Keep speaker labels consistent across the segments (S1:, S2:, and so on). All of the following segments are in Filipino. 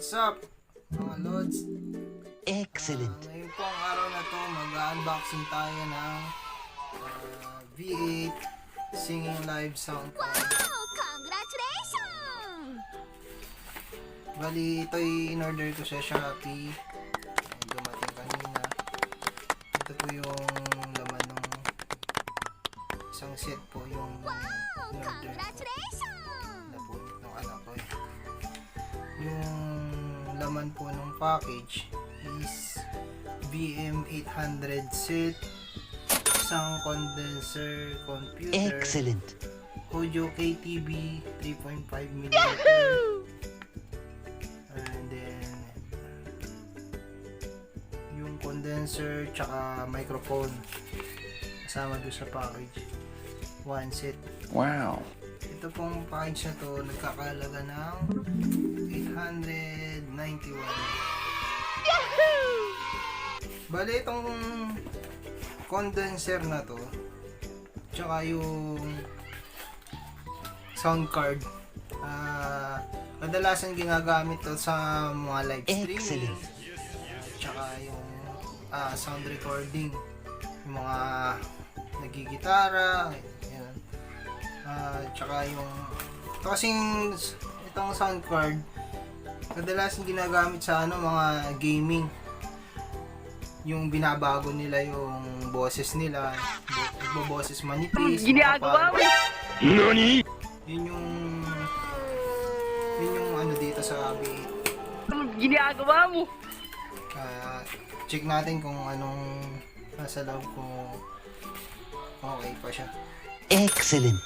S1: What's up, mga Lods?
S2: Excellent.
S1: Ngayon po ang araw na to, mag-unboxing tayo ng V8 Singing Live Soundcard.
S3: Wow! Congratulations!
S1: Bali, ito'y in-order ko sa Shopee. Dumating kanina. Ito po yung laman ng isang set po yung
S3: Wow!
S1: in-order ko.
S3: Congratulations!
S1: Napunit ng anak ko eh. Yung laman po ng package is BM800 set, sound condenser, computer,
S2: Excellent.
S1: audio KTB 3.5mm, and then yung condenser tsaka microphone kasama doon sa package, one set.
S2: Wow.
S1: Ito pong package na to nagkakalaga ng 891. Bale, itong condenser na to tsaka yung sound card, kadalasan ginagamit to sa mga live streaming.
S2: Excellent.
S1: Tsaka yung sound recording, yung mga nagigitara, yan. Tsaka yung ito kasing itong sound card kadalasan ginagamit sa mga gaming, yung binabago nila yung boses nila, nagboboses manipis,
S4: Ginagawa mo?
S2: Nani?
S1: yun yung dito sa V8.
S4: Ginagawa mo?
S1: Check natin kung anong nasa loob, kung okay pa siya.
S2: Excellent.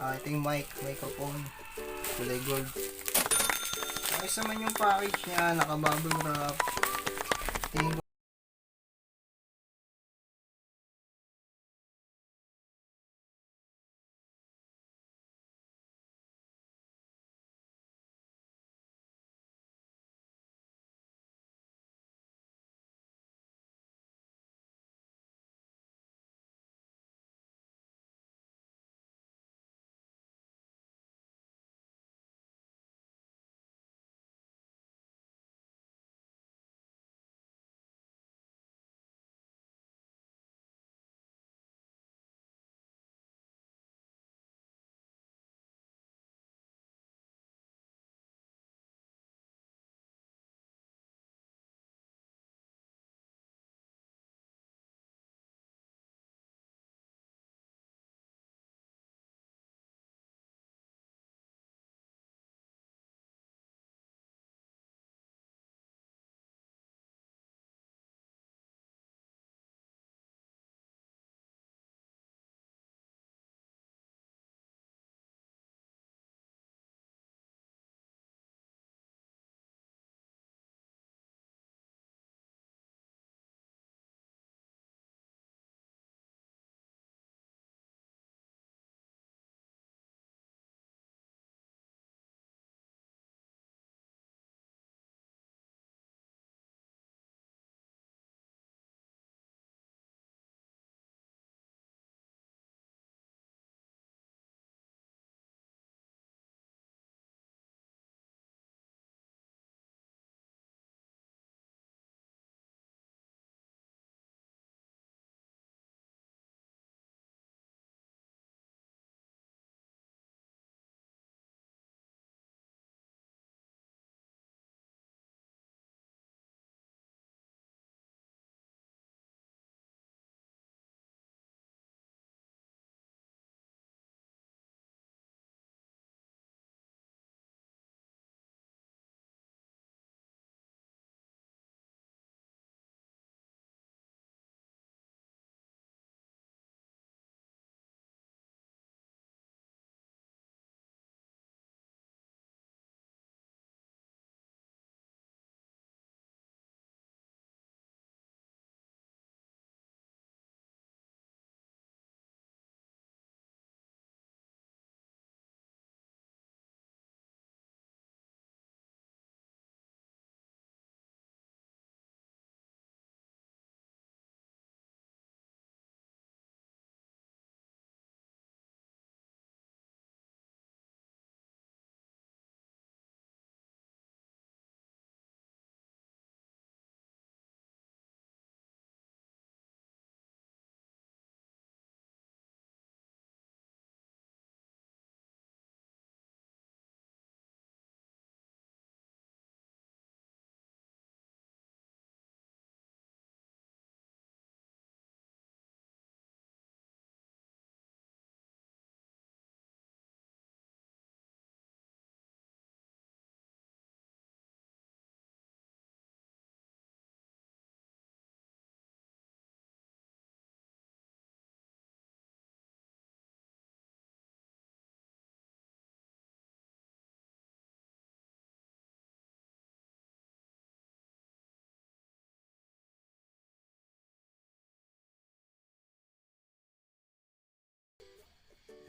S1: Ito yung microphone, kulay gold. Ayos naman yung package niya, naka-bubble wrap. Tingin ko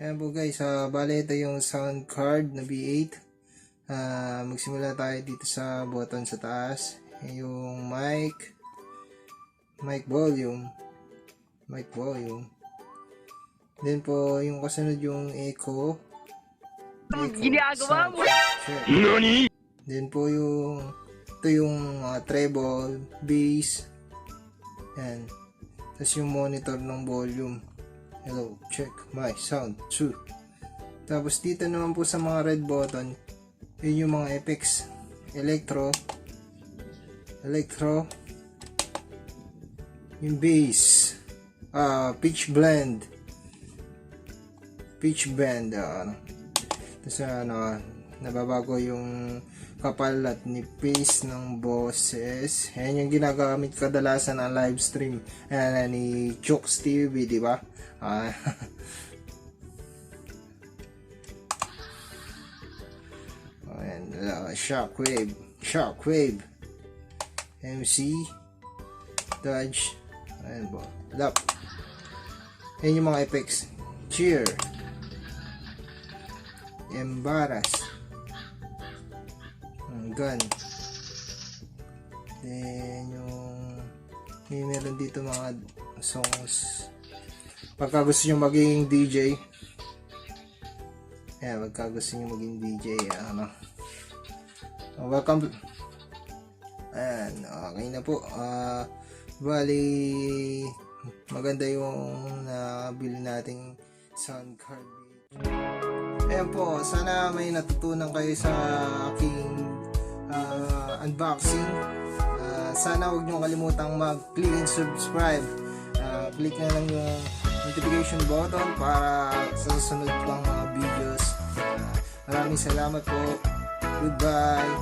S1: Ayan po guys, bale ito yung sound card na B8. Magsimula tayo dito sa button sa taas. Yung mic volume. Then po, yung kasunod yung echo.
S4: Ginagawa mo?
S1: Check.
S2: NANI?
S1: Then po ito yung treble, bass. Yan. Tapos yung monitor ng volume. Hello, check my sound 2. Tapos dito naman po sa mga red button, yun yung mga effects. Electro, yung bass, pitch bend, tapos nababago yung kapal at nipis ng boses. Ayan yung ginagamit kadalasan ng live stream ni Chooks TV, di ba? Ayan, shockwave, MC, dodge, ayan po, lap. Ayan yung mga effects. Cheer, embarrass, gun. Then yung meron dito mga songs pagka gusto nyo maging DJ. Pagka gusto nyo maging DJ, welcome. Ayan, okay na po. Bali maganda yung nabili nating sound card. Ayan po, sana may natutunan kayo sa aking unboxing. Sana huwag nyo kalimutang mag-click and subscribe. Click na lang yung notification button para sa susunod pang mga videos. Maraming salamat po. Goodbye.